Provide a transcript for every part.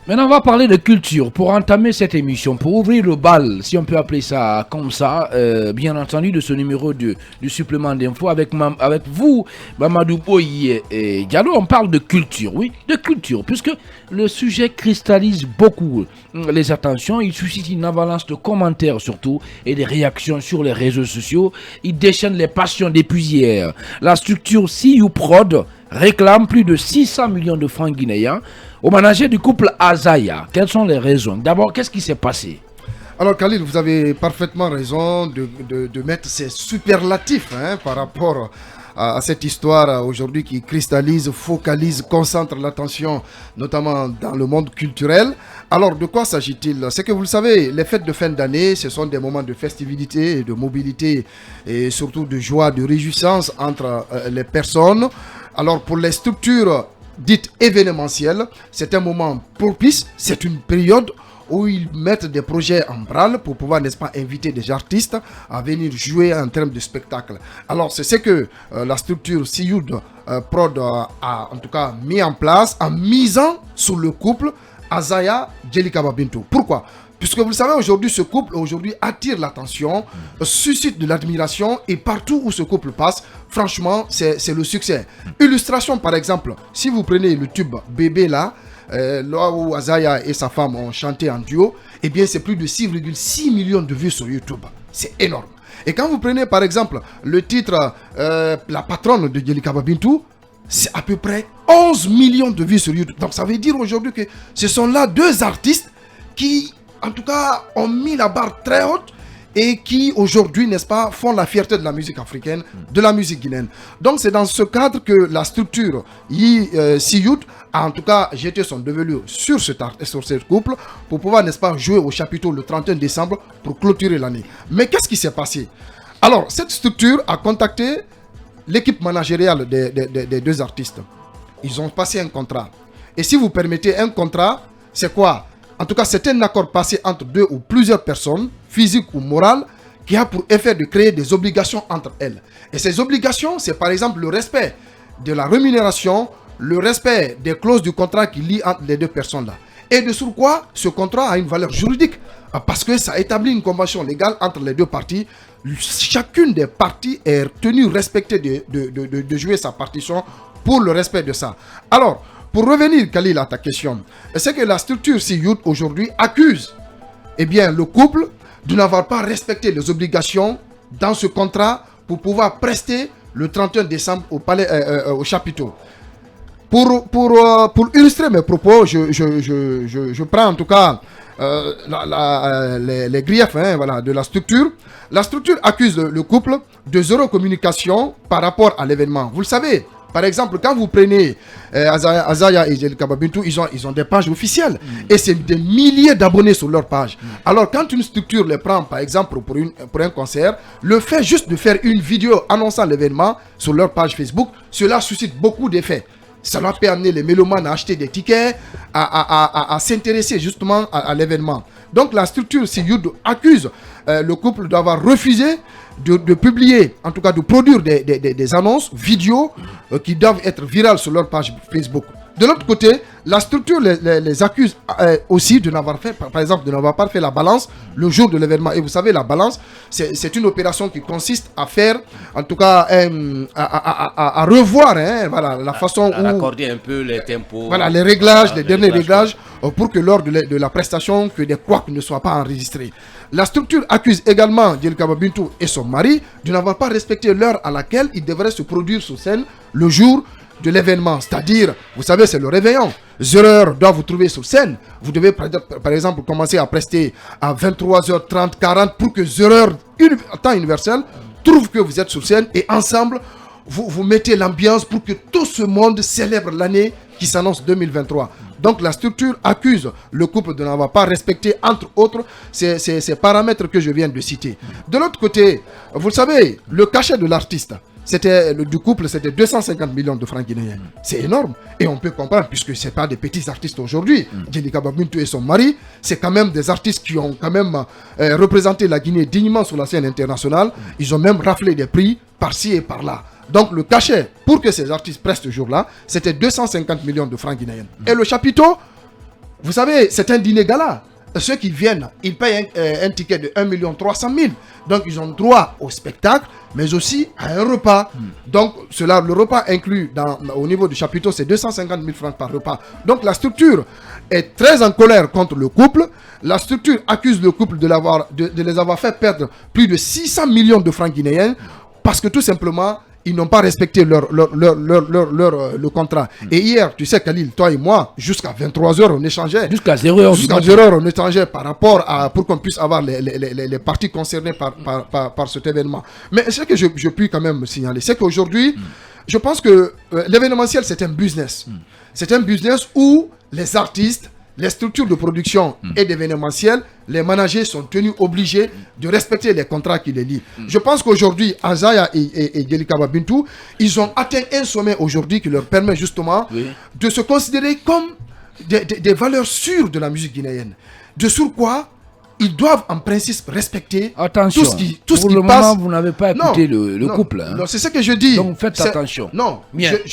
Maintenant, on va parler de culture pour entamer cette émission, pour ouvrir le bal, si on peut appeler ça comme ça, bien entendu, de ce numéro du supplément d'info avec vous, Mamadou Boye et Diallo. On parle de culture, oui, de culture, puisque le sujet cristallise beaucoup les attentions, il suscite une avalanche de commentaires surtout et des réactions sur les réseaux sociaux, il déchaîne les passions depuis hier. La structure CU Prod réclame plus de 600 millions de francs guinéens au manager du couple Azaya. Quelles sont les raisons? D'abord, qu'est-ce qui s'est passé? Alors Khalil, vous avez parfaitement raison de mettre ces superlatifs par rapport à cette histoire aujourd'hui qui cristallise, focalise, concentre l'attention, notamment dans le monde culturel. Alors de quoi s'agit-il? C'est que vous le savez, les fêtes de fin d'année, ce sont des moments de festivité, de mobilité et surtout de joie, de réjouissance entre les personnes. Alors pour les structures dites événementielles, c'est un moment propice, c'est une période où ils mettent des projets en branle pour pouvoir, n'est-ce pas, inviter des artistes à venir jouer en termes de spectacle. Alors c'est ce que la structure Siyud Prod a en tout cas mis en place en misant sur le couple Azaya Djelikaba Bintou. Pourquoi? Puisque vous le savez, aujourd'hui, ce couple attire l'attention, suscite de l'admiration et partout où ce couple passe, franchement, c'est le succès. Illustration, par exemple, si vous prenez le tube Bébé là où Azaya et sa femme ont chanté en duo, eh bien, c'est plus de 6,6 millions de vues sur YouTube. C'est énorme. Et quand vous prenez, par exemple, le titre La patronne de Djelikaba Bintou, c'est à peu près 11 millions de vues sur YouTube. Donc, ça veut dire aujourd'hui que ce sont là deux artistes qui, en tout cas, ont mis la barre très haute et qui, aujourd'hui, n'est-ce pas, font la fierté de la musique africaine, de la musique guinéenne. Donc, c'est dans ce cadre que la structure Siyud a, en tout cas, jeté son devenu sur ce couple pour pouvoir, n'est-ce pas, jouer au chapiteau le 31 décembre pour clôturer l'année. Mais qu'est-ce qui s'est passé? Alors, cette structure a contacté l'équipe managériale des deux artistes. Ils ont passé un contrat. Et si vous permettez, un contrat, c'est quoi? En tout cas, c'est un accord passé entre deux ou plusieurs personnes, physiques ou morales, qui a pour effet de créer des obligations entre elles. Et ces obligations, c'est par exemple le respect de la rémunération, le respect des clauses du contrat qui lient entre les deux personnes-là. Et de surcroît, ce contrat a une valeur juridique parce que ça établit une convention légale entre les deux parties. Chacune des parties est tenue, respectée de jouer sa partition pour le respect de ça. Alors, pour revenir, Khalil, à ta question, c'est que la structure Siyud aujourd'hui accuse le couple de n'avoir pas respecté les obligations dans ce contrat pour pouvoir prester le 31 décembre au palais, au chapiteau. Pour illustrer mes propos, je prends en tout cas les griefs de la structure. La structure accuse le couple de zéro communication par rapport à l'événement. Vous le savez. Par exemple, quand vous prenez Azaya et Djelikaba Bintou, ils ont des pages officielles. Et c'est des milliers d'abonnés sur leur page. Alors, quand une structure les prend, par exemple, pour un concert, le fait juste de faire une vidéo annonçant l'événement sur leur page Facebook, cela suscite beaucoup d'effets. Cela peut amener les mélomanes à acheter des tickets, à s'intéresser justement à l'événement. Donc, la structure Siyud accuse le couple d'avoir refusé de publier, en tout cas de produire des annonces vidéo qui doivent être virales sur leur page Facebook. De l'autre côté, la structure les accuse aussi de n'avoir fait, par exemple, de n'avoir pas fait la balance le jour de l'événement. Et vous savez, la balance, c'est une opération qui consiste à faire, en tout cas, à revoir la façon où... Accorder un peu les tempos. Voilà, les réglages, les derniers réglages, pour que lors de la prestation, que des couacs ne soient pas enregistrés. La structure accuse également Djelikaba Bintou et son mari de n'avoir pas respecté l'heure à laquelle ils devraient se produire sur scène le jour de l'événement. C'est-à-dire, vous savez, c'est le réveillon. 0h doit vous trouver sur scène. Vous devez, par exemple, commencer à prester à 23h30, 40 pour que 0h, temps universel, trouve que vous êtes sur scène et ensemble, vous mettez l'ambiance pour que tout ce monde célèbre l'année qui s'annonce 2023. Donc la structure accuse le couple de n'avoir pas respecté, entre autres, ces paramètres que je viens de citer. De l'autre côté, vous le savez, le cachet de l'artiste, du couple, c'était 250 millions de francs guinéens. C'est énorme. Et on peut comprendre, puisque ce n'est pas des petits artistes aujourd'hui. Djelikaba Bintou et son mari, c'est quand même des artistes qui ont quand même représenté la Guinée dignement sur la scène internationale. Ils ont même raflé des prix par-ci et par-là. Donc le cachet pour que ces artistes prestent ce jour-là, c'était 250 millions de francs guinéens. Et le chapiteau, Vous savez, c'est un dîner gala. Ceux qui viennent, ils payent un ticket de 1 300 000. Donc, ils ont droit au spectacle, mais aussi à un repas. Donc, le repas inclus au niveau du chapiteau, c'est 250 000 francs par repas. Donc, la structure est très en colère contre le couple. La structure accuse le couple de les avoir fait perdre plus de 600 millions de francs guinéens parce que tout simplement, ils n'ont pas respecté le contrat. Et hier, tu sais, Khalil, toi et moi, jusqu'à 23h, on échangeait. Jusqu'à 0h. Jusqu'à 0h, on échangeait par rapport pour qu'on puisse avoir les parties concernées par cet événement. Mais ce que je puis quand même signaler, c'est qu'aujourd'hui, je pense que l'événementiel, c'est un business. C'est un business où les artistes, les structures de production et d'événementiel, les managers sont tenus obligés de respecter les contrats qui les lient. Je pense qu'aujourd'hui, Azaya et Djelikaba Bintou, ils ont atteint un sommet aujourd'hui qui leur permet justement de se considérer comme des valeurs sûres de la musique guinéenne. De sur quoi ils doivent en principe respecter attention, tout ce qui passe. Pour le moment, vous n'avez pas écouté le couple. Hein. Non, c'est ce que je dis. Donc faites attention. Non,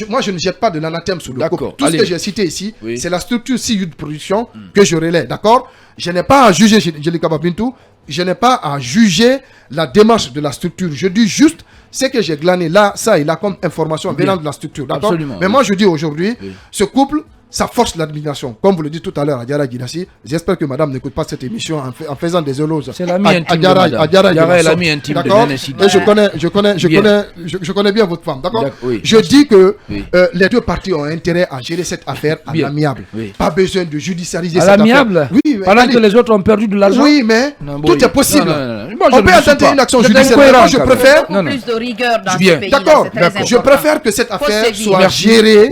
moi je ne jette pas de l'anathème sur le couple. Tout ce que j'ai cité ici, c'est la structure CIU de production que je relaie, d'accord? Je n'ai pas à juger Djelikaba Bintou, je n'ai pas à juger la démarche de la structure. Je dis juste ce que j'ai glané là, ça et là comme information venant de la structure, d'accord? Mais moi je dis aujourd'hui, ce couple, ça force l'admiration. Comme vous le dites tout à l'heure à Diarra Guinassi, j'espère que madame n'écoute pas cette émission en faisant des éloges. C'est l'ami intime de madame. Diarra est l'ami intime de Guinassi. Et je connais bien votre femme, d'accord? Je dis que les deux parties ont intérêt à gérer cette affaire à l'amiable. Pas besoin de judiciariser cette affaire. À l'amiable? Oui. Pendant que les autres ont perdu de l'argent? Oui, mais tout est possible. On peut intenter une action judiciaire. Moi, je préfère... plus de rigueur dans ce pays. D'accord. Je préfère que cette affaire soit gérée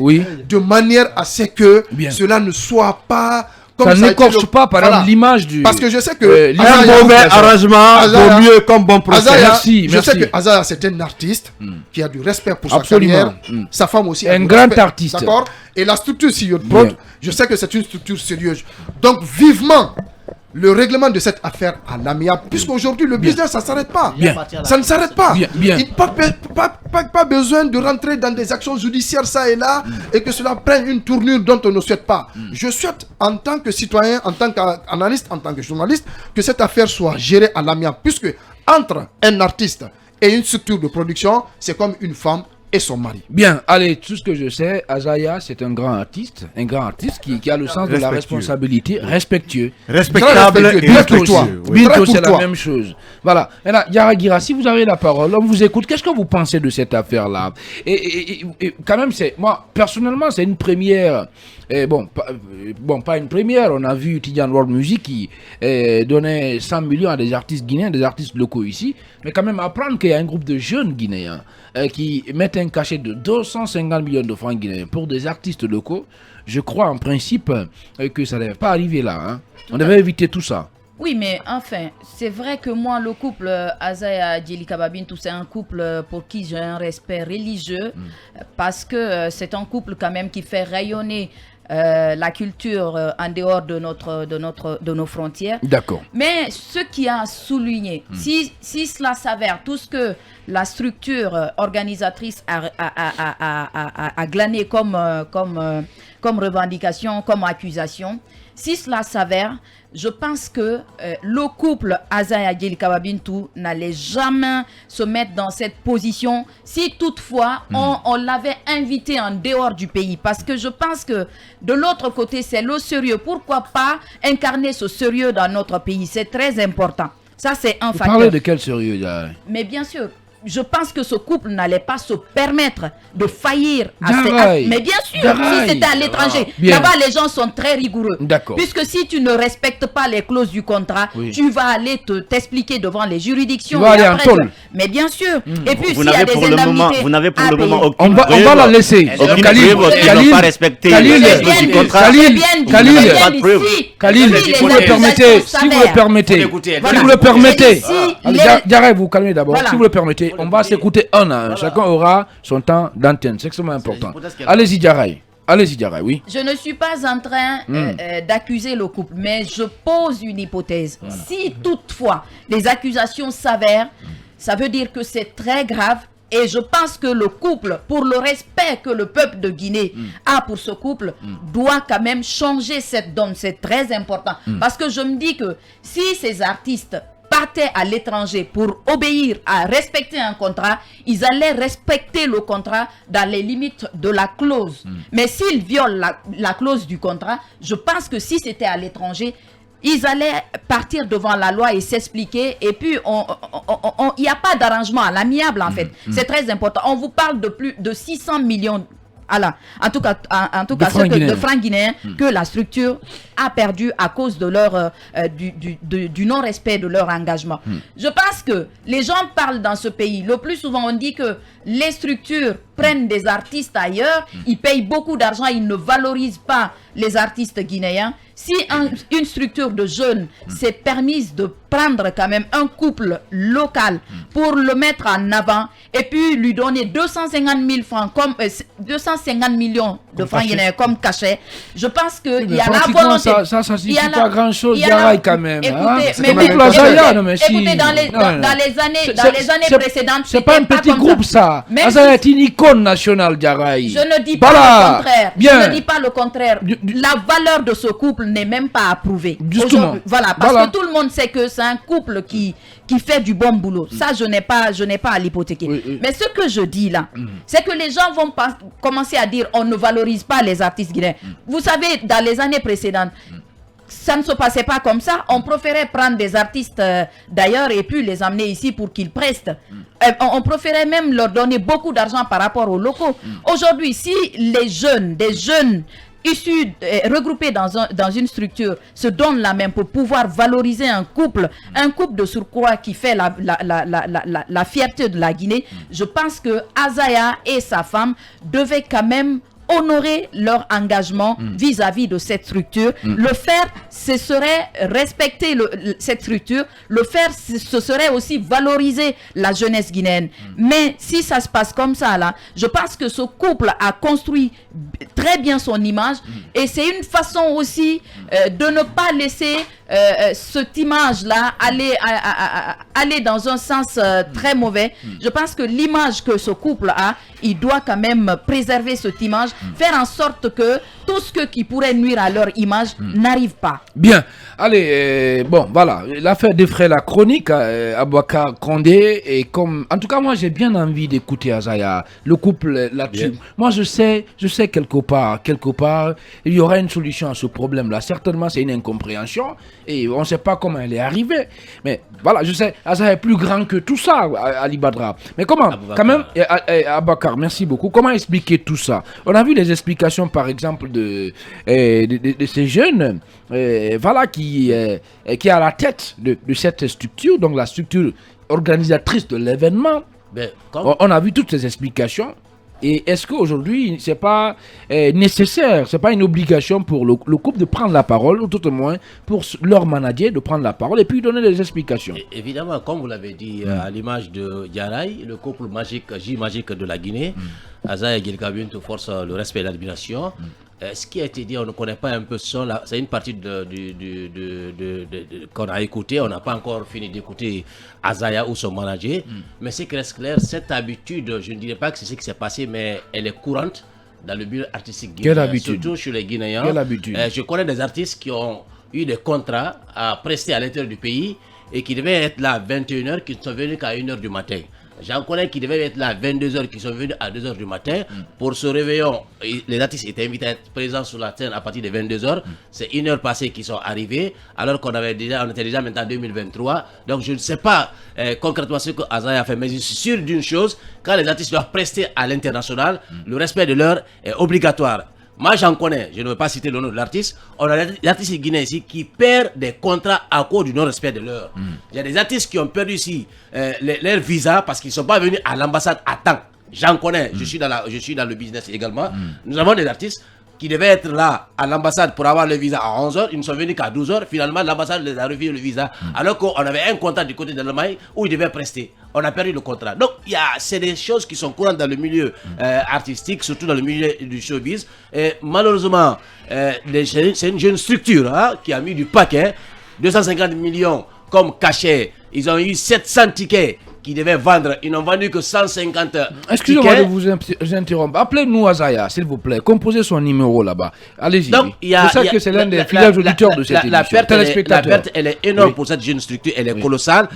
de manière à ce que cela ne soit pas comme ça n'écorche pas par exemple l'image du... Parce que je sais que un mauvais arrangement vaut mieux comme bon procès. Merci. Je sais que Azaya c'est un artiste qui a du respect pour sa carrière. Sa femme aussi un grand artiste. D'accord. Et la structure CEO Prod, je sais que c'est une structure sérieuse. Donc vivement le règlement de cette affaire à l'amiable, puisqu'aujourd'hui le business ça ne s'arrête pas. Ça ne s'arrête pas. Il n'y a pas besoin de rentrer dans des actions judiciaires ça et là et que cela prenne une tournure dont on ne souhaite pas. Je souhaite en tant que citoyen, en tant qu'analyste, en tant que journaliste, que cette affaire soit gérée à l'amiable, puisque entre un artiste et une structure de production, c'est comme une femme et son mari. Bien, allez, tout ce que je sais, Azaya, c'est un grand artiste qui a le sens de la responsabilité, respectueux. Respectable et respectueux. Bintou, c'est la même chose. Voilà. Maintenant, Diarra Guirassy, vous avez la parole, on vous écoute. Qu'est-ce que vous pensez de cette affaire-là? Et quand même, moi, personnellement, c'est une première. Pas une première. On a vu Tidiane World Music qui donnait 100 millions à des artistes guinéens, des artistes locaux ici. Mais quand même, apprendre qu'il y a un groupe de jeunes Guinéens qui mettent un cachet de 250 millions de francs guinéens pour des artistes locaux, je crois en principe que ça ne devait pas arriver là. Hein. On devait éviter tout ça. Oui, mais enfin, c'est vrai que moi, le couple Azaya Djelikaba Bintou, c'est un couple pour qui j'ai un respect religieux parce que c'est un couple quand même qui fait rayonner la culture en dehors de nos frontières. D'accord. Mais ce qui a souligné, si cela s'avère, tout ce que la structure organisatrice a glané comme revendication, comme accusation, si cela s'avère, je pense que le couple Azaya Djelikaba Bintou n'allait jamais se mettre dans cette position si toutefois on l'avait invité en dehors du pays. Parce que je pense que de l'autre côté, c'est le sérieux. Pourquoi pas incarner ce sérieux dans notre pays? C'est très important. Ça, c'est un facteur. Vous parlez de quel sérieux là? Mais bien sûr. Je pense que ce couple n'allait pas se permettre de faillir mais bien sûr, si c'était à l'étranger, là-bas les gens sont très rigoureux. Puisque si tu ne respectes pas les clauses du contrat, tu vas aller t'expliquer devant les juridictions. Tu vas aller en tôle. Mais bien sûr. Et puis vous n'avez pour le moment aucune on va la laisser. Khalil, ils n'ont pas respecté les clauses du contrat. Khalil, si vous le permettez, Diarra, vous calmez d'abord. Si vous le permettez, on va s'écouter un à un. Chacun aura son temps d'antenne. C'est extrêmement important. Allez-y, Diarra. Allez-y, Diarra, oui. Je ne suis pas en train d'accuser le couple, mais je pose une hypothèse. Si toutefois les accusations s'avèrent, ça veut dire que c'est très grave Et je pense que le couple, pour le respect que le peuple de Guinée a pour ce couple, doit quand même changer cette donne. C'est très important. Parce que je me dis que si ces artistes partaient à l'étranger pour obéir à respecter un contrat, ils allaient respecter le contrat dans les limites de la clause. Mais s'ils violent la clause du contrat, je pense que si c'était à l'étranger, ils allaient partir devant la loi et s'expliquer. Et puis, il n'y a pas d'arrangement à l'amiable, en fait. C'est très important. On vous parle de plus de 600 millions en tout cas de francs guinéens que la structure a perdu à cause de leur du non-respect de leur engagement. Je pense que les gens parlent dans ce pays. Le plus souvent, on dit que les structures prennent des artistes ailleurs, ils payent beaucoup d'argent, ils ne valorisent pas les artistes guinéens. Si une structure de jeunes s'est permise de prendre quand même un couple local pour le mettre en avant et puis lui donner 250 000 francs, 250 millions de francs guinéens comme cachet, je pense qu'il y a la volonté. Ça suffit pas grand-chose, Jaraï, quand même. Écoutez, écoutez, dans les années précédentes, c'est pas un petit groupe, ça. Ça est une icône nationale, Jaraï. Je ne dis pas le contraire. Je ne dis pas le contraire. La valeur de ce couple n'est même pas approuvée. Justement. Voilà, parce que tout le monde sait que c'est un couple qui fait du bon boulot. Ça, je n'ai pas à l'hypothéquer. Oui. Mais ce que je dis là, c'est que les gens vont commencer à dire on ne valorise pas les artistes guinéens. Vous savez, dans les années précédentes, ça ne se passait pas comme ça. On préférait prendre des artistes d'ailleurs et puis les amener ici pour qu'ils prestent. On préférait même leur donner beaucoup d'argent par rapport aux locaux. Aujourd'hui, si des jeunes issus, regroupés dans une structure, se donnent la main pour pouvoir valoriser un couple de surcroît qui fait la fierté de la Guinée, je pense que Azaya et sa femme devaient quand même honorer leur engagement vis-à-vis de cette structure. Le faire, ce serait respecter cette structure. Le faire, ce serait aussi valoriser la jeunesse guinéenne. Mais si ça se passe comme ça, là, je pense que ce couple a construit très bien son image et c'est une façon aussi de ne pas laisser cette image-là aller dans un sens très mauvais. Je pense que l'image que ce couple a, il doit quand même préserver cette image, faire en sorte que tout ce qui pourrait nuire à leur image n'arrive pas. Bien, allez, bon, voilà, l'affaire des frères, la chronique, Abouakar Condé, et comme, en tout cas, moi, j'ai bien envie d'écouter Azaya, le couple là-dessus. Moi, je sais quelque part, il y aura une solution à ce problème-là. Certainement, c'est une incompréhension, et on ne sait pas comment elle est arrivée. Mais voilà, je sais, Azaya est plus grand que tout ça, Ali Badra. Mais comment, quand même, Abouakar, merci beaucoup. Comment expliquer tout ça? On a vu les explications, par exemple, de ces jeunes, voilà, qui est à la tête de cette structure, donc la structure organisatrice de l'événement. On a vu toutes ces explications. Et est-ce qu'aujourd'hui, c'est pas nécessaire, c'est pas une obligation pour le couple de prendre la parole, ou tout au moins pour leur manager de prendre la parole et puis donner des explications? Évidemment, comme vous l'avez dit, à l'image de Jaraï, le couple magique de la Guinée, Azaya et Guelkabine te force le respect et l'admiration. Ce qui a été dit, on ne connaît pas un peu son. C'est une partie qu'on a écouté. On n'a pas encore fini d'écouter Azaya ou son manager. Mais ce qui reste clair, cette habitude, je ne dirais pas que c'est ce qui s'est passé, mais elle est courante dans le milieu artistique guinéen. Quelle habitude? Surtout chez les Guinéens. Quelle habitude? Je connais des artistes qui ont eu des contrats à prester à l'intérieur du pays et qui devaient être là à 21h, qui ne sont venus qu'à 1h du matin. J'en connais qui devaient être là à 22h, qui sont venus à 2h du matin. Pour ce réveillon, les artistes étaient invités à être présents sur la scène à partir de 22h. C'est 1 heure passée qu'ils sont arrivés, alors qu'on était déjà maintenant en 2023. Donc je ne sais pas concrètement ce que Azaya a fait, mais je suis sûr d'une chose, quand les artistes doivent prester à l'international, le respect de l'heure est obligatoire. Moi, j'en connais, je ne veux pas citer le nom de l'artiste. On a l'artiste guinéen ici qui perd des contrats à cause du non-respect de l'heure. Il y a des artistes qui ont perdu ici leur visa parce qu'ils ne sont pas venus à l'ambassade à temps. J'en connais, je suis dans le business également. Nous avons des artistes qui devaient être là à l'ambassade pour avoir le visa à 11h, ils ne sont venus qu'à 12h. Finalement, l'ambassade les a refusé le visa. Alors qu'on avait un contrat du côté de l'Allemagne où ils devaient prester. On a perdu le contrat. Donc, c'est des choses qui sont courantes dans le milieu artistique, surtout dans le milieu du showbiz. Et malheureusement, c'est une jeune structure qui a mis du paquet. 250 millions comme cachet. Ils ont eu 700 tickets qui devaient vendre. Ils n'ont vendu que 150 Excusez-moi de tickets. vous interrompre. Appelez-nous Azaya, s'il vous plaît. Composez son numéro là-bas. Allez-y. Donc, Je sais que c'est l'un des fidèles auditeurs de cette émission. La perte, elle est énorme Oui. pour cette jeune structure. Elle est colossale.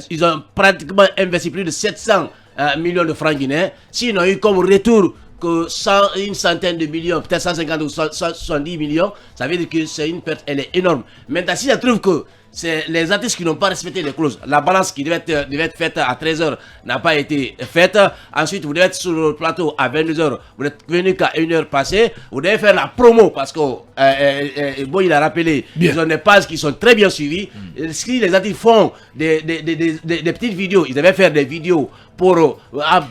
Ils ont pratiquement investi plus de 700 millions de francs guinéens. S'ils n'ont eu comme retour que une centaine de millions, peut-être 150 ou 70 millions, ça veut dire que c'est une perte, elle est énorme. Maintenant, si je trouve que c'est les artistes qui n'ont pas respecté les clauses, la balance qui devait être faite à 13h n'a pas été faite, ensuite vous devez être sur le plateau à 22h, vous n'êtes venu qu'à 1h passée, vous devez faire la promo parce que bon, il a rappelé, Bien. ils ont des pages qui sont très bien suivies. Si les artistes font des petites vidéos, ils devaient faire des vidéos pour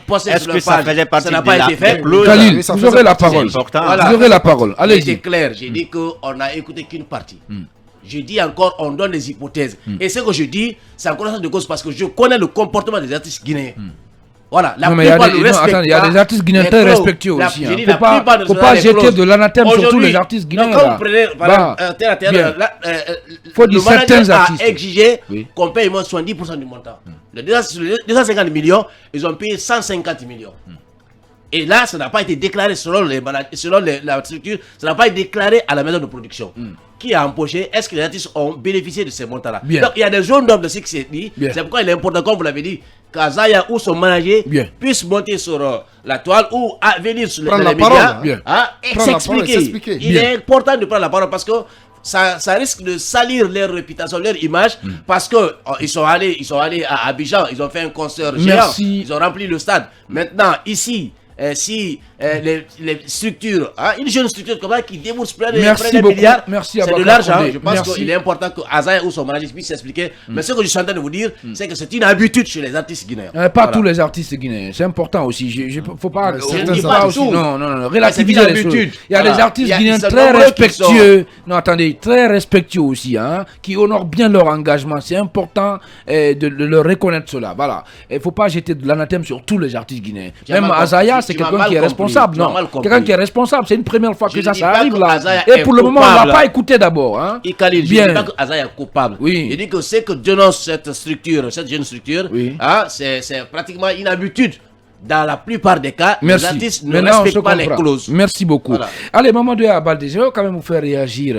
poster Est-ce sur que leur ça page. faisait partie Ça n'a de pas la été fait. clause? Khalil, Oui, ça vous faisait aurez la partie, parole. c'est important. Vous aurez la parole. C'était Allez-y. clair, j'ai dit qu'on n'a écouté qu'une partie. Je dis encore, on donne des hypothèses. Et ce que je dis, c'est en connaissance de cause parce que je connais le comportement des artistes guinéens. Voilà, la Non, mais il y a plupart des- ne non, respectent attends, il y a pas des artistes guinéens les très clauses. respectueux La- aussi, je hein. dis, Faut la pas- plupart ne faut respectent pas les jeter clauses. de l'anathème sur tous Aujourd'hui, les artistes guinéens, donc, quand là. vous prenez, par Bah, exemple, terre à terre, bien. le dire manager certains a artistes. exigé Oui. qu'on paye moins 70% du montant. Les 250 millions, ils ont payé 150 millions. Et là, ça n'a pas été déclaré selon la structure, ça n'a pas été déclaré à la maison de production. Qui a empoché? Est-ce que les artistes ont bénéficié de ces montants-là? Bien. Donc, il y a des zones d'ombre de ce qui s'est dit. Bien. C'est pourquoi il est important, comme vous l'avez dit, qu'Azaya ou son manager Bien. puisse monter sur la toile ou venir sur Prendre dans la les parole, médias hein. Bien. et Prendre la parole et s'expliquer. s'expliquer. Il Bien. est important de prendre la parole parce que ça risque de salir leur réputation, leur image, parce que ils sont allés à Abidjan, ils ont fait un concert géant, Merci. ils ont rempli le stade. Maintenant, ici, si les structures, une jeune structure comme ça qui débourse plein de Merci plein de beaucoup. milliards, Merci c'est de Abakar l'argent. Condé. Je pense Merci. qu'il est important que Azaya ou son manager puisse s'expliquer. Mais ce que je suis en train de vous dire, c'est que c'est une habitude chez les artistes guinéens. Pas Voilà. tous les artistes guinéens, c'est important aussi. Faut pas, Ouais, on certains dit pas artistes. aussi. Non, relativiser c'est les une choses. habitude. Il y a Voilà. des artistes Il y a- guinéens ils sont très nombreux qui respectueux. Non, attendez, très respectueux aussi, qui honorent bien leur engagement. C'est important de leur reconnaître cela. Voilà. Il faut pas jeter de l'anathème sur tous les artistes guinéens. Tu as Même mal Azaya, compris. c'est Tu m'as quelqu'un mal qui est compris. responsable. Tu m'as Non, mal compris. quelqu'un qui est responsable. C'est une première fois que Je ça ne dis pas arrive que là. Azaya Et est pour le moment, on l'a coupable. pas écouté d'abord. Et Khalil, je ne Bien. dis pas que Azaya est coupable. Oui. Je dis que c'est que dénonce cette structure, cette jeune structure, Oui. c'est pratiquement une habitude. Dans la plupart des cas, Merci. les artistes ne Maintenant, on se respectent pas les comprend. clauses. Merci beaucoup. Voilà. Allez, Maman de Abaldé, je vais quand même vous faire réagir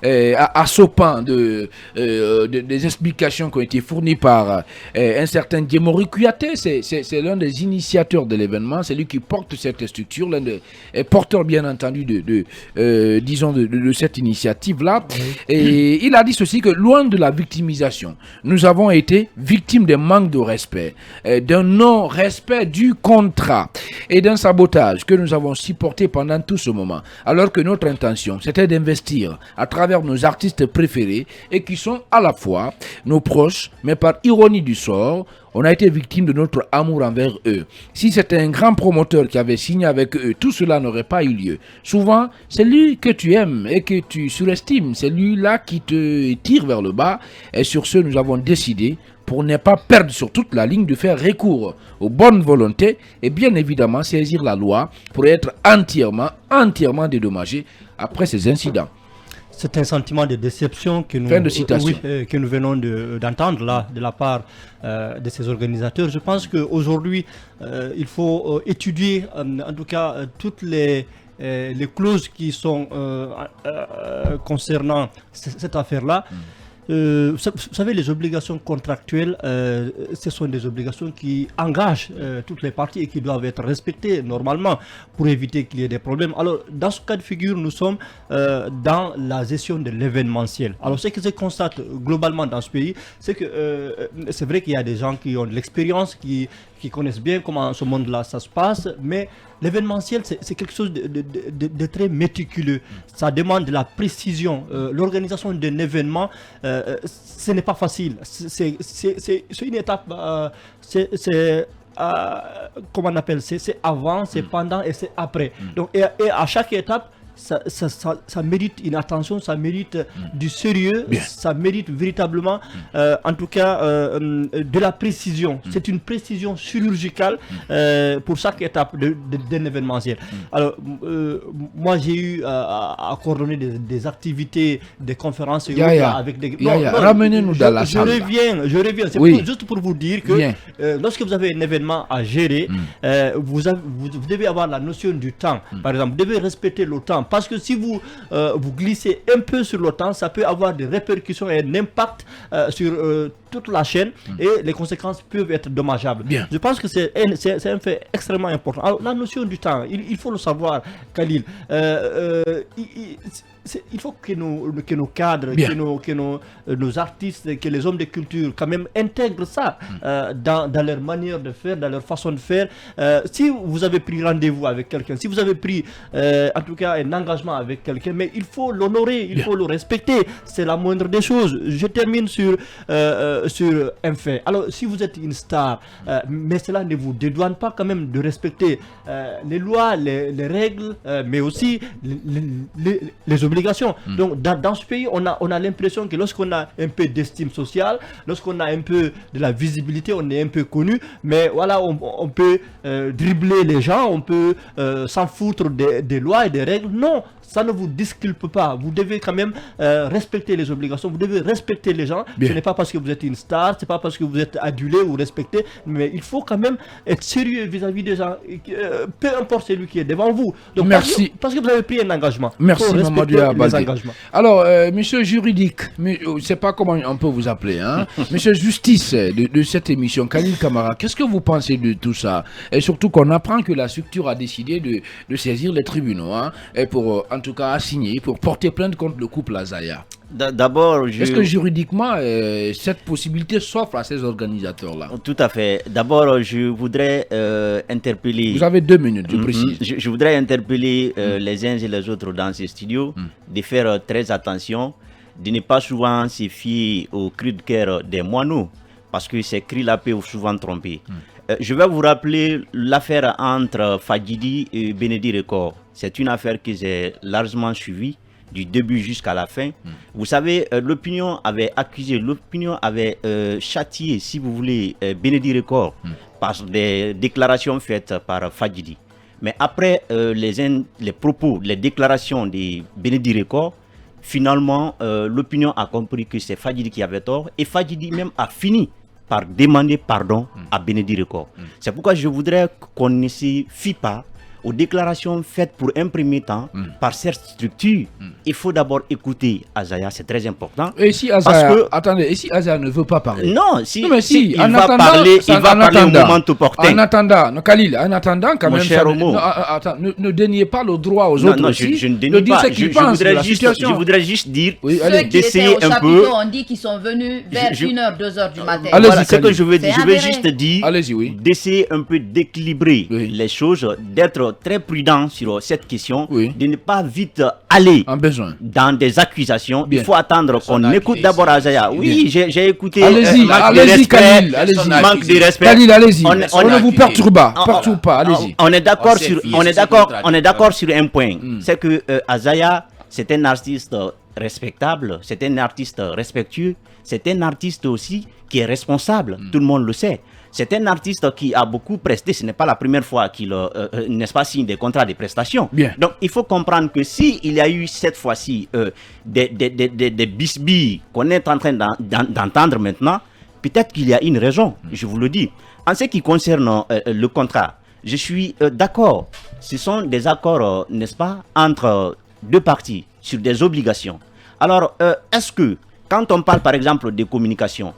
à ce pan des explications qui ont été fournies par un certain Djemori Kouyaté. C'est l'un des initiateurs de l'événement. C'est lui qui porte cette structure, l'un des porteurs, bien entendu, disons, de cette initiative-là. Et il a dit ceci, que loin de la victimisation, nous avons été victimes d'un manque de respect, d'un non-respect du contrat et d'un sabotage que nous avons supporté pendant tout ce moment, alors que notre intention, c'était d'investir à travers nos artistes préférés et qui sont à la fois nos proches, mais par ironie du sort, on a été victime de notre amour envers eux. Si c'était un grand promoteur qui avait signé avec eux, tout cela n'aurait pas eu lieu. Souvent, c'est lui que tu aimes et que tu surestimes, c'est lui-là qui te tire vers le bas. Et sur ce, nous avons décidé, pour ne pas perdre sur toute la ligne, de faire recours aux bonnes volontés et bien évidemment saisir la loi pour être entièrement dédommagé après ces incidents. C'est un sentiment de déception que nous, Fin de citation. que nous venons d'entendre là, de la part de ces organisateurs. Je pense qu'aujourd'hui, il faut étudier en tout cas toutes les clauses qui sont concernant cette affaire-là. Vous savez, les obligations contractuelles, ce sont des obligations qui engagent toutes les parties et qui doivent être respectées normalement pour éviter qu'il y ait des problèmes. Alors, dans ce cas de figure, nous sommes dans la gestion de l'événementiel. Alors, ce que je constate globalement dans ce pays, c'est que c'est vrai qu'il y a des gens qui ont de l'expérience, qui connaissent bien comment ce monde-là ça se passe, mais l'événementiel, c'est quelque chose de très méticuleux. Ça demande de la précision. L'organisation d'un événement, ce n'est pas facile. C'est une étape, comment on appelle, c'est avant, c'est pendant et c'est après. Donc, et à chaque étape, ça mérite une attention, ça mérite du sérieux, ça mérite véritablement, en tout cas, de la précision. C'est une précision chirurgicale pour chaque étape d'un événementiel. Alors, moi, j'ai eu à coordonner des activités, des conférences avec des... Ramenez-nous dans la salle. Je reviens. C'est juste pour vous dire que lorsque vous avez un événement à gérer, vous devez avoir la notion du temps. Par exemple, vous devez respecter le temps. Parce que si vous glissez un peu sur le temps, ça peut avoir des répercussions et un impact sur toute la chaîne et les conséquences peuvent être dommageables. Je pense que c'est un fait extrêmement important. Alors, la notion du temps, il faut le savoir, Khalil. Il faut que nos cadres, que nos artistes, que les hommes de culture quand même intègrent ça dans leur manière de faire, dans leur façon de faire. Si vous avez pris rendez-vous avec quelqu'un, si vous avez pris en tout cas un engagement avec quelqu'un, mais il faut l'honorer, il faut le respecter. C'est la moindre des choses. Je termine sur un fait. Alors, si vous êtes une star, mais cela ne vous dédouane pas quand même de respecter les lois, les règles, mais aussi les obligations. Donc dans ce pays, on a l'impression que lorsqu'on a un peu d'estime sociale, lorsqu'on a un peu de la visibilité, on est un peu connu, mais voilà, on peut dribbler les gens, on peut s'en foutre des lois et des règles. Non, ça ne vous disculpe pas. Vous devez quand même respecter les obligations, vous devez respecter les gens. Ce n'est pas parce que vous êtes une star, ce n'est pas parce que vous êtes adulé ou respecté, mais il faut quand même être sérieux vis-à-vis des gens, peu importe celui qui est devant vous. Donc, merci. Parce que vous avez pris un engagement. Merci, Mamadou Abadé. Alors, monsieur juridique, je ne sais pas comment on peut vous appeler, hein? Monsieur justice de cette émission, Khalil Camara, qu'est-ce que vous pensez de tout ça? Et surtout qu'on apprend que la structure a décidé de saisir les tribunaux, hein, et pour en tout cas assigner, pour porter plainte contre le couple Azaya. D'abord, est-ce que juridiquement, cette possibilité s'offre à ces organisateurs-là? Tout à fait. D'abord, je voudrais interpeller... Vous avez 2 minutes, je précise. Je voudrais interpeller les uns et les autres dans ces studios de faire très attention, de ne pas souvent se fier aux cris de cœur des moineaux, parce que ces cris-là peuvent souvent tromper. Je vais vous rappeler l'affaire entre Fadjidi et Benedi Record. C'est une affaire que j'ai largement suivie, du début jusqu'à la fin. Vous savez, l'opinion avait accusé, l'opinion avait châtié, si vous voulez, Benedi Record par des déclarations faites par Fadjidi. Mais après les propos, les déclarations de Benedi Record, finalement, l'opinion a compris que c'est Fadjidi qui avait tort et Fadjidi même a fini par demander pardon à Benedi Record. C'est pourquoi je voudrais qu'on ne se fie pas aux déclarations faites pour un premier temps par cette structure. Il faut d'abord écouter Azaya, c'est très important. Et si Azaya, attendez, et si Azaya ne veut pas parler? Non, si, il va parler au moment opportun. En attendant, Khalil, en attendant quand mon même, cher Homo, ne déniez pas le droit aux autres non, aussi je ne dénie pas. Je voudrais juste dire, d'essayer un peu. On dit qu'ils sont venus vers 1h, 2h du matin. Voilà ce que je veux dire. Je veux juste dire d'essayer un peu d'équilibrer les choses, d'être très prudent sur cette question, de ne pas vite aller dans des accusations. Il faut attendre qu'on écoute d'abord Azaya. Oui, j'ai écouté. Allez-y, Khalil. Manque de respect. Khalil, allez-y. On ne vous perturbe pas. Allez-y. On est d'accord sur un point. C'est que Azaya, c'est un artiste respectable, c'est un artiste respectueux, c'est un artiste aussi qui est responsable. Tout le monde le sait. C'est un artiste qui a beaucoup presté. Ce n'est pas la première fois qu'il n'est-ce pas, signe des contrats de prestation. Donc, il faut comprendre que s'il y a eu cette fois-ci des bisbilles qu'on est en train d'entendre maintenant, peut-être qu'il y a une raison, je vous le dis. En ce qui concerne le contrat, je suis d'accord. Ce sont des accords, n'est-ce pas, entre deux parties sur des obligations. Alors, est-ce que, quand on parle par exemple de communication,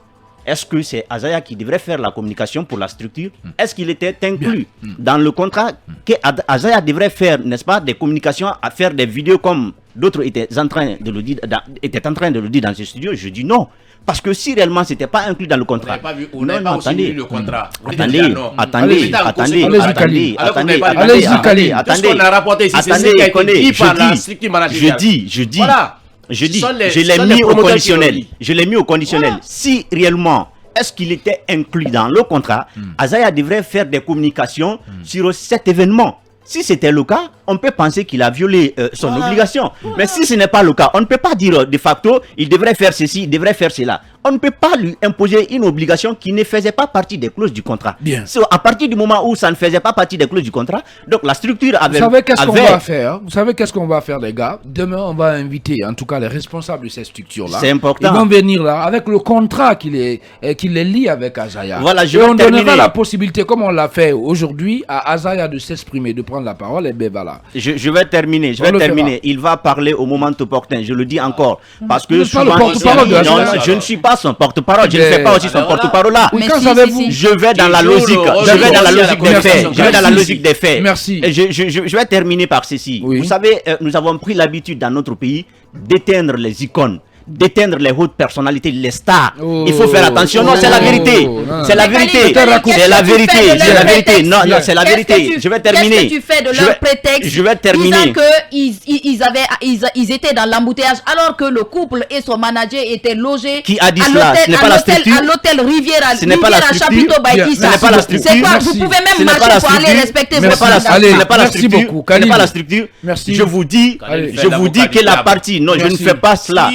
est-ce que c'est Azaya qui devrait faire la communication pour la structure? Est-ce qu'il était inclus dans le contrat que Azaya devrait faire, n'est-ce pas, des communications, à faire des vidéos comme d'autres étaient en train de le dire dans ce studio? Je dis non. Parce que si réellement ce n'était pas inclus dans le contrat. On n'a pas aussi lu le contrat. Attendez. Ce qu'on a rapporté ici, c'est ce qui a été dit par la structure managériale. Je dis, je l'ai mis au conditionnel. Je l'ai mis au conditionnel. Si réellement, est-ce qu'il était inclus dans le contrat, Azaya devrait faire des communications sur cet événement. Si c'était le cas, on peut penser qu'il a violé son obligation. Mais si ce n'est pas le cas, on ne peut pas dire de facto, il devrait faire ceci, il devrait faire cela. On ne peut pas lui imposer une obligation qui ne faisait pas partie des clauses du contrat. Bien. À partir du moment où ça ne faisait pas partie des clauses du contrat, donc la structure avait... Vous savez qu'est-ce qu'on va faire? Vous savez qu'est-ce qu'on va faire, les gars? Demain, on va inviter, en tout cas, les responsables de ces structures-là. C'est important. Ils vont venir là, avec le contrat qui les lie avec Azaya. Voilà, et on donnera la possibilité, comme on l'a fait aujourd'hui, à Azaya de s'exprimer, de prendre la parole, et ben voilà. Je vais terminer, Il va parler au moment opportun, je le dis encore. Parce que souvent, je ne suis pas son porte-parole, je ne fais pas aussi son porte-parole là. Oui, quand savez-vous? Je vais dans la logique, des faits. Merci. Je vais terminer par ceci. Oui. Vous savez, nous avons pris l'habitude dans notre pays d'éteindre les icônes, d'éteindre les hautes personnalités, les stars. Il faut faire attention. Non, c'est la vérité. C'est la vérité. C'est la vérité. C'est la vérité. Non, c'est la vérité. Je vais terminer. Qu'est-ce que tu fais de leur prétexte? Je vais terminer. Disant qu'ils étaient dans l'embouteillage alors que le couple et son manager étaient logés. Qui a dit cela? Ce n'est pas la structure. À l'hôtel Riviera. Ce n'est pas la structure. Ce n'est pas la structure. C'est quoi? Vous pouvez même marcher pour aller respecter votre Ce n'est pas la structure. Ce n'est pas la structure. Merci. Je vous dis que la partie. Non, je ne fais pas cela.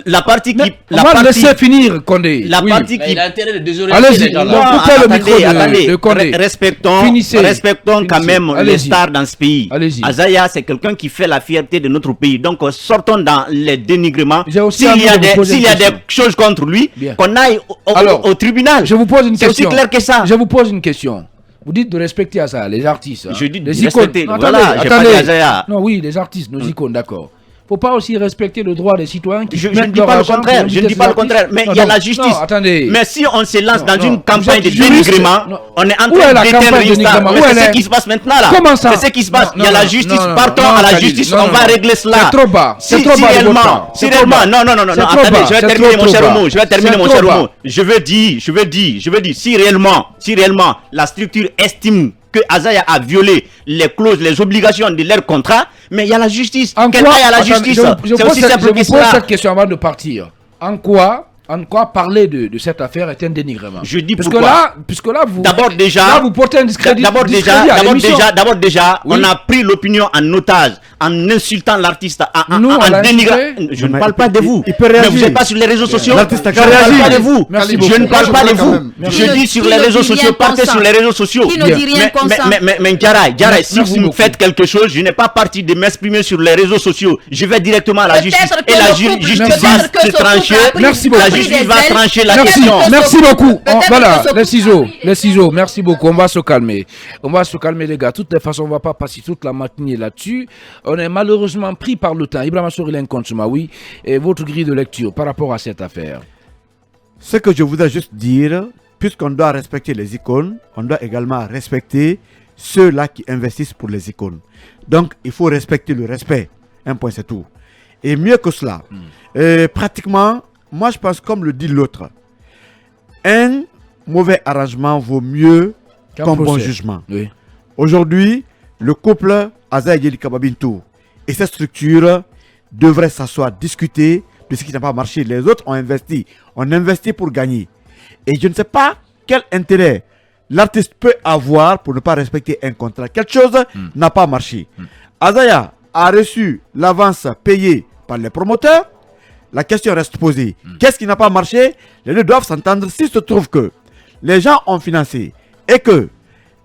La partie qui... On va laisser finir, Condé. La partie qui... Il a intérêt de désorienter Allez-y, les gens là. coupez le micro de Condé. Respectons quand même les stars dans ce pays. Allez-y. Azaya, c'est quelqu'un qui fait la fierté de notre pays. Donc, sortons dans les dénigrements. S'il y a des choses contre lui, qu'on aille au tribunal. Je vous pose une question. C'est aussi clair que ça. Je vous pose une question. Vous dites de respecter Azaya, les artistes. Je dis de les icônes. respecter. Non, Voilà, j'ai pas dit Azaya. Non, oui, les artistes, nos icônes, d'accord. Faut pas aussi respecter le droit des citoyens qui je ne dis pas le contraire, mais il y a la justice. Non, attendez. Mais si on se lance dans une campagne de dénigrement, on est en Où est train la campagne de d'éteindre dénigrement? c'est ce qui se passe maintenant là. Comment ça? C'est ce qui se passe. Non, Il y a la non, justice, non, partons non, à la Khalid, justice, non, on non, va non. régler cela. C'est trop bas. Si C'est trop bas de votre réellement, part. si C'est trop réellement, bas. non, C'est trop attendez, bas. je vais C'est terminer trop mon cher bas. mot, je vais terminer C'est mon trop cher bas. mot. Je veux dire, si réellement la structure estime que Azaya a violé les clauses, les obligations de leur contrat, mais il y a la justice. Qu'elle aille à la justice. C'est aussi simple que Je vous pose cela. cette question avant de partir. En quoi parler de cette affaire est un dénigrement? Je dis puisque pourquoi. Là, vous... D'abord déjà... Là, vous portez un discrédit. D'abord déjà, Oui. on a pris l'opinion en otage, en insultant l'artiste, Nous, on en l'a dénigrant. insulté. Je ne parle pas de vous. il peut Mais réagir. vous n'êtes pas sur les réseaux sociaux. L'artiste a Je ne parle réagi. pas de vous. Merci Je beaucoup. ne parle pas de vous. Merci. Je dis sur les réseaux sociaux, partez sur les réseaux sociaux. Qui ne dit rien comme ça? Mais Diarra, si Merci vous me beaucoup. faites quelque chose, je n'ai pas parti de m'exprimer sur les réseaux sociaux. Je vais directement à la Peut-être justice. que Et la le couple- justice peut-être va que se ce couple trancher. a pris- Merci a beaucoup. pris La justice des va ailes. trancher la Merci, question. merci beaucoup. Peut-être Voilà, que ce les ciseaux, merci beaucoup. On va se calmer. Les gars. De toutes les façons, on va pas passer toute la matinée là-dessus. On est malheureusement pris par le temps. Ibrahima Sorilène Konsumaoui, et votre grille de lecture par rapport à cette affaire. Ce que je voudrais juste dire, puisqu'on doit respecter les icônes, on doit également respecter ceux-là qui investissent pour les icônes. Donc, il faut respecter le respect. Un point, c'est tout. Et mieux que cela, pratiquement, moi je pense comme le dit l'autre, un mauvais arrangement vaut mieux qu'un bon jugement. Oui. Aujourd'hui, le couple Azaya Yelika Babintou et cette structure devraient s'asseoir, discuter de ce qui n'a pas marché. Les autres ont investi. On investit pour gagner. Et je ne sais pas quel intérêt l'artiste peut avoir pour ne pas respecter un contrat. Quelque chose n'a pas marché. Azaya a reçu l'avance payée par les promoteurs. La question reste posée. Qu'est-ce qui n'a pas marché? Les deux doivent s'entendre. S'il se trouve que les gens ont financé et que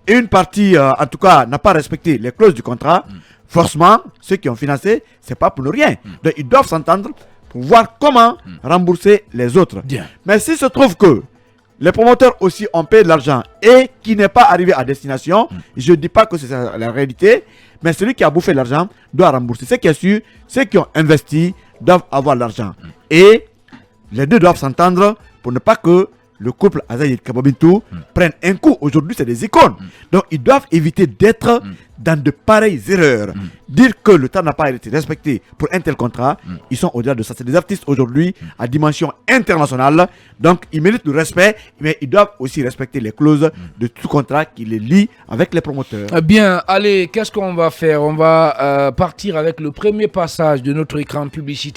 une partie, en tout cas, n'a pas respecté les clauses du contrat, forcément, ceux qui ont financé, c'est pas pour ne rien. Donc, ils doivent s'entendre pour voir comment rembourser les autres. Bien. Mais s'il se trouve que les promoteurs aussi ont payé de l'argent et qui n'est pas arrivé à destination, je ne dis pas que c'est la réalité, mais celui qui a bouffé l'argent doit rembourser. Ce qui est sûr, ceux qui ont investi doivent avoir l'argent. Et les deux doivent s'entendre pour ne pas que le couple Azaya et Kababintou prenne un coup. Aujourd'hui, c'est des icônes. Donc, ils doivent éviter d'être dans de pareilles erreurs. Dire que le temps n'a pas été respecté pour un tel contrat, ils sont au-delà de ça. C'est des artistes aujourd'hui à dimension internationale. Donc, ils méritent le respect, mais ils doivent aussi respecter les clauses de tout contrat qui les lie avec les promoteurs. Bien, allez, qu'est-ce qu'on va faire? On va partir avec le premier passage de notre écran publicitaire.